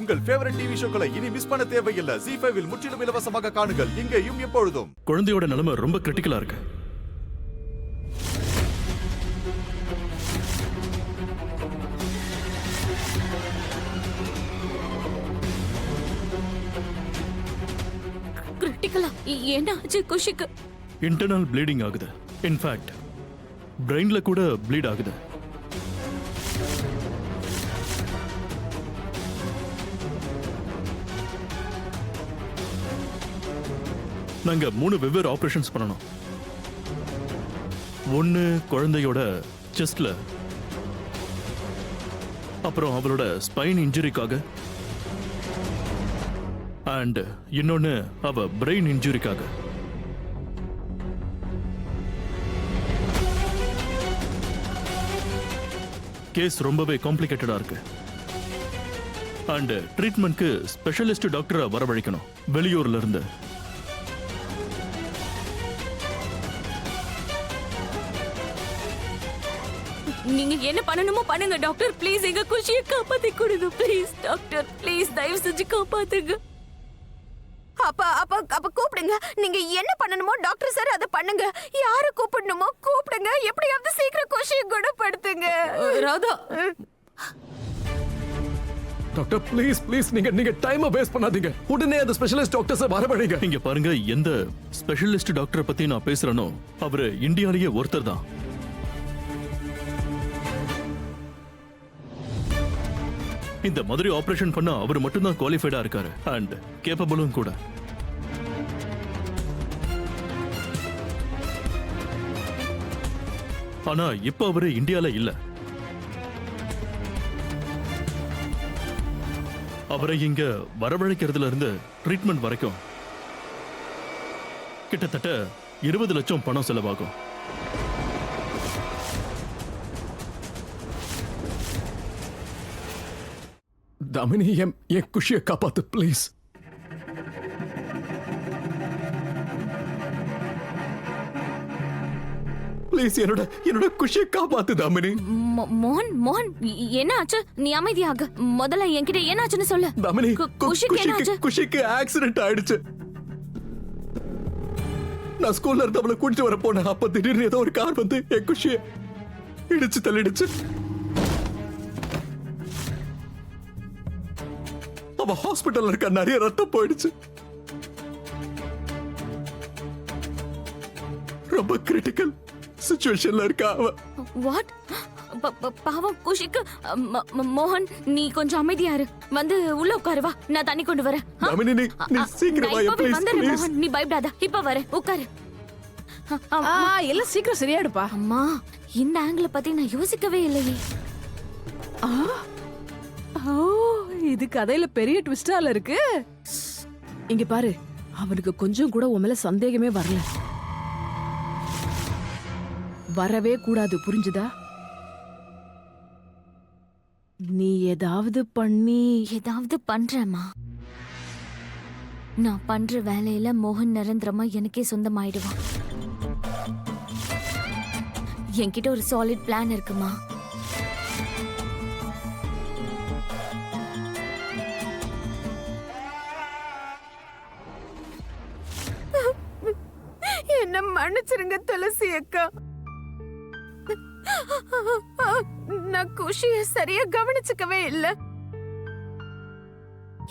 உங்கள் favourite TV ஷோக்களை இனி miss பண்ண தேவையில்லை. ZEE5 இல் முற்றிலும் இலவசமாக காணுங்கள், இங்கேயும் எப்பொழுதும். குழந்தையோட நிலைமை ரொம்ப கிரிட்டிக்கலா இருக்கு. கிரிட்டிக்கலா? என்ன ஆச்சு குஷிக்கு? இன்டர்னல் ப்ளீடிங் ஆகுது. இன்ஃபேக்ட் பிரெயின்ல கூட ப்ளீட் ஆகுது. நாங்க 3 வெவ்வேறு ஆபரேஷன்ஸ் பண்ணணும். ஒன்னு குழந்தையோட செஸ்ட்ல, அப்புறம் அவளோட ஸ்பைன் இன்ஜுரிக்காக, அண்ட் இன்னொன்னு அவ பிரெயின் இன்ஜுரிக்காக. கேஸ் ரொம்பவே காம்ப்ளிகேட்டடா இருக்கு. அண்ட் ட்ரீட்மெண்ட்க்கு ஸ்பெஷலிஸ்ட் டாக்டரை வரவழைக்கணும் வெளியூர்ல இருந்து. நீங்க என்ன பண்ணணுமோ பண்ணுங்க டாக்டர். ப்ளீஸ் எங்க குஷியை காப்பாத்தி கொடுங்க. ப்ளீஸ் டாக்டர், ப்ளீஸ் தயவு செஞ்சு காப்பாத்துங்க. அப்ப கூப்பிடுங்க. நீங்க என்ன பண்ணணுமோ டாக்டர் சார் அதை பண்ணுங்க. யாரை கூப்பிடணுமோ கூப்பிடுங்க. எப்படியாவது சீக்கிரம் குஷியை குணப்படுத்துங்க. ராதா டாக்டர் ப்ளீஸ் ப்ளீஸ் நீங்க டைமை வேஸ்ட் பண்ணாதீங்க. உடனே அந்த ஸ்பெஷலிஸ்ட் டாக்டர்ஸை வரவழைங்க. இங்க பாருங்க, எந்த ஸ்பெஷலிஸ்ட் டாக்டரை பத்தி நான் பேசுறேனோ அவரு இந்தியாலேயே ஒருத்தர் தான். இந்த மாதிரி ஆபரேஷன் பண்ண அவர் மட்டும்தான் குவாலிஃபைடா இருக்காரு அண்ட் கேப்பபிளும் கூட. ஆனா இப்ப அவரு இந்தியால இல்ல. அவரை இங்க வரவழைக்கிறதுல இருந்து ட்ரீட்மெண்ட் வரைக்கும் கிட்டத்தட்ட 20 லட்சம் பணம் செலவாகும். தாமினி, என் குஷியை காப்பாத்து ப்ளீஸ். ப்ளீஸ் என்னோட குஷியை காப்பாத்து தாமினி. மோகன் மோகன் என்ன ஆச்சு? நீ அமைதியாக. முதல்ல என்கிட்ட என்ன ஆச்சுன்னு சொல்லு. தாமினி, குஷிக்கு என்ன ஆச்சு? குஷிக்கு ஆக்சிடென்ட் ஆயிடுச்சு. நான் ஸ்கூல்ல இருந்து அவளை கூட்டிட்டு வர போனேன். அப்ப திடீர்னு ஏதோ ஒரு கார் வந்து என் குஷியை இடிச்சு தள்ளிடுச்சு. அவ ஹாஸ்பிட்டல்ல இருக்க, நிறைய ரத்தம் போயிடுச்சு. ரொம்ப கிரிட்டிக்கல் சிச்சுவேஷன்ல இருக்கா அவ. வாட்? பாவம் குஷிக்கு. மோகன் நீ கொஞ்சம் அமைதியா இரு. வந்து உள்ள உட்காரு, வா நான் தண்ணி கொண்டு வரேன். தாமினி, நீ சீக்கிரம் வா ப்ளீஸ் ப்ளீஸ். மோகன் நீ பயப்படாத, இப்ப வரேன், உட்காரு. எல்லாம் சீக்கிரம் சரியாடுப்பா. அம்மா, இந்த ஆங்கிள் பத்தி நான் யோசிக்கவே இல்லையே. இது கதையில பெரிய ட்விஸ்டால இருக்கு. இங்க பாரு, அவனுக்கு கொஞ்சம் கூட உன் மேல சந்தேகமே வரல. வரவே கூடாது, புரிஞ்சுதா? நீ ஏதாவது பண்றேம்மா. நான் பண்ற வேலையில மோகன் நிரந்தரமா எனக்கே சொந்தமாயிடுவான். என்கிட்ட ஒரு சாலிட் பிளான் இருக்குமா. என்ன மன்னிச்சிருங்க துளசி அக்கா. நான் குஷிய சரியா கவனிச்சுக்கவே இல்ல.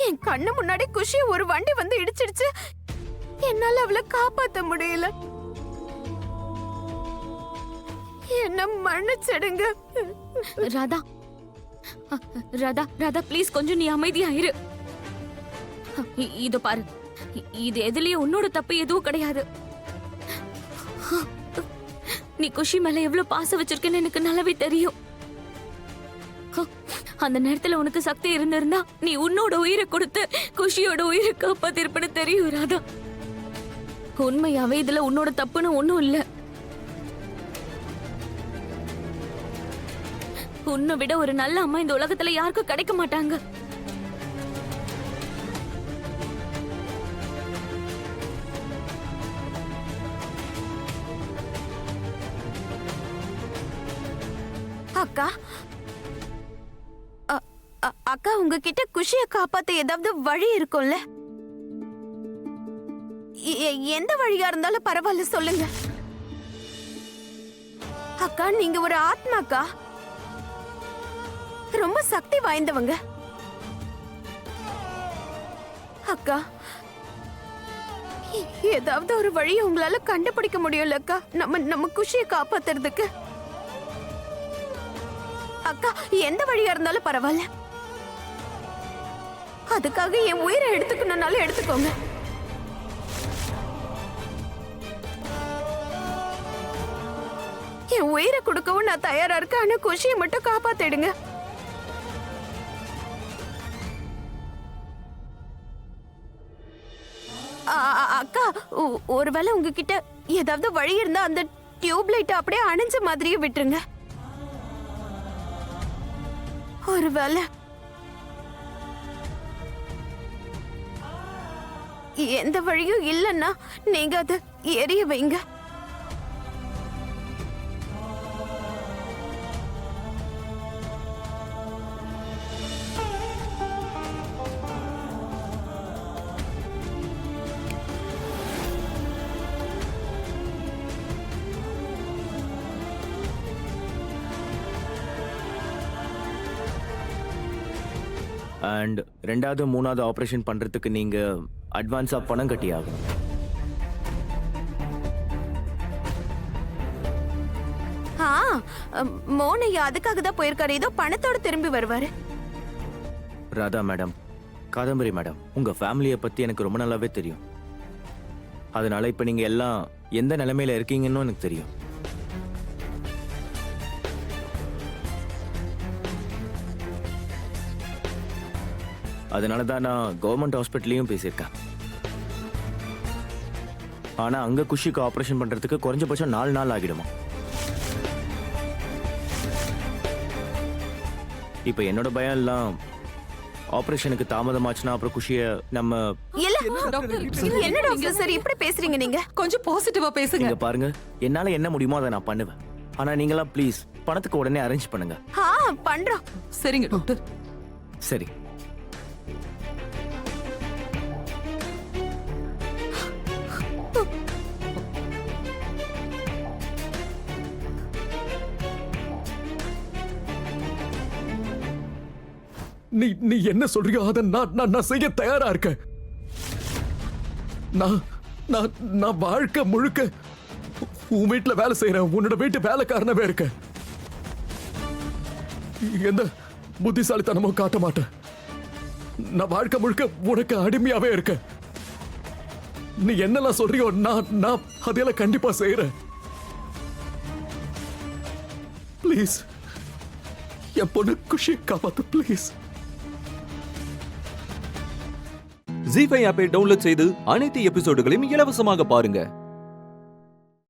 என் கண்ணு முன்னாடி குஷிய ஒரு வண்டி வந்து இடிச்சிடுச்சு. என்னால அவளை காப்பாத்த முடியல. என்ன மன்னிச்சிடுங்க. ராதா ராதா ராதா ப்ளீஸ் கொஞ்சம் நீ அமைதியா இரு. இதோ பாரு, இது எதுலயே உன்னோட தப்பு எதுவும் கிடையாது. நீ குஷி மேல எவ்வளவு பாசம் வச்சிருக்கேன்னு எனக்கு நல்லாவே தெரியும். அந்த நேரத்துல உனக்கு சக்தி இருந்திருந்தா நீ உன்னோட உயிரை கொடுத்து குஷியோட உயிரை காப்பாத்திருப்பன்னு தெரியும் ராதா. உண்மையாவே இதுல உன்னோட தப்புன்னு ஒண்ணும் இல்ல. உன்னை விட ஒரு நல்ல அம்மா இந்த உலகத்துல யாருக்கும் கிடைக்க மாட்டாங்க. அக்கா அக்கா உங்ககிட்ட குஷியை காப்பாத்த ஏதாவது வழி இருக்கும்ல? எந்த வழியா இருந்தாலும் பரவாயில்ல, சொல்லுங்க. அக்கா நீங்க ஒரு ஆத்மாக்கா, ரொம்ப சக்தி வாய்ந்தவங்க. அக்கா ஏதாவது ஒரு வழியை உங்களால கண்டுபிடிக்க முடியல அக்கா, நம்ம குஷியை காப்பாத்துறதுக்கு. அக்கா எந்த வழியா இருந்தாலும் பரவாயில்ல, அதுக்காக என் உயிரை எடுத்துக்கணும்னாலும் எடுத்துக்கோங்க. என் உயிரை கொடுக்கவும் நான் தயாரா இருக்கேன். ஆனா குஷியை மட்டும் காப்பாத்திடுங்க. அக்கா ஒருவேளை உங்ககிட்ட ஏதாவது வழி இருந்தா அந்த டியூப் லைட் அப்படியே அணைஞ்ச மாதிரியே விட்டுருங்க. ஒருவேளை எந்த வழியும் இல்லைன்னா நீங்க அதை எரிய வைங்க. அண்ட் ரெண்டாவது மூணாவது ஆப்ரேஷன் பண்றதுக்கு நீங்க அட்வான்ஸா பணம் கட்டி ஆகணும். மோனையா அதுக்காக தான் போயிருக்காரு. ஏதோ பணத்தோட திரும்பி வருவாரு. ராதா மேடம், காதம்பரி மேடம், உங்க ஃபேமிலியை பத்தி எனக்கு ரொம்ப நல்லாவே தெரியும். அதனால இப்ப நீங்க எல்லாம் எந்த நிலைமையில இருக்கீங்கன்னு எனக்கு தெரியும். அதனால தான் நான் கவர்மெண்ட் ஹாஸ்பிட்டல்லையும் பேசியிருக்கேன். ஆனா அங்க குஷிக்கு ஆபரேஷன் பண்றதுக்கு குறைஞ்சபட்சம் 4 நாள் ஆகிடுமா. இப்ப என்னோட பயம் எல்லாம் ஆபரேஷனுக்கு தாமதமாச்சுன்னா அப்புறம் குஷிய நம்ம என்ன டாக்டர் சார் இப்படி பேசுறீங்க? நீங்க கொஞ்சம் பாசிட்டிவா பேசுங்க. இங்க பாருங்க, என்னால என்ன முடியுமோ அதை நான் பண்ணுவேன். ஆனா நீங்களா ப்ளீஸ் பணத்துக்கு உடனே அரேஞ்ச் பண்ணுங்க. பண்றோம். சரிங்க டாக்டர். சரி. நீ என்ன சொல்றியோ அதை நான் செய்ய தயாரா இருக்கேன். நான் வாழ்க்கை முழுக்க உன் வீட்டுல வேலை செய்யறேன், உன்னோட வீட்டு வேலைக்காரனவே இருக்கேன். எந்த புத்திசாலித்தனமும் காட்ட மாட்டேன். நான் வாழ்க்கை முழுக்க உனக்கு அடிமையாவே இருக்கேன். நீ என்னெல்லாம் சொல்றியோ நான் அதையெல்லாம் கண்டிப்பா செய்யறேன். ப்ளீஸ் என் பொண்ணு குஷி காப்பாத்து ப்ளீஸ். ஜீ5 ஆப்பை டவுன்லோட் செய்து அனைத்து எபிசோடுகளையும் இலவசமாக பாருங்க.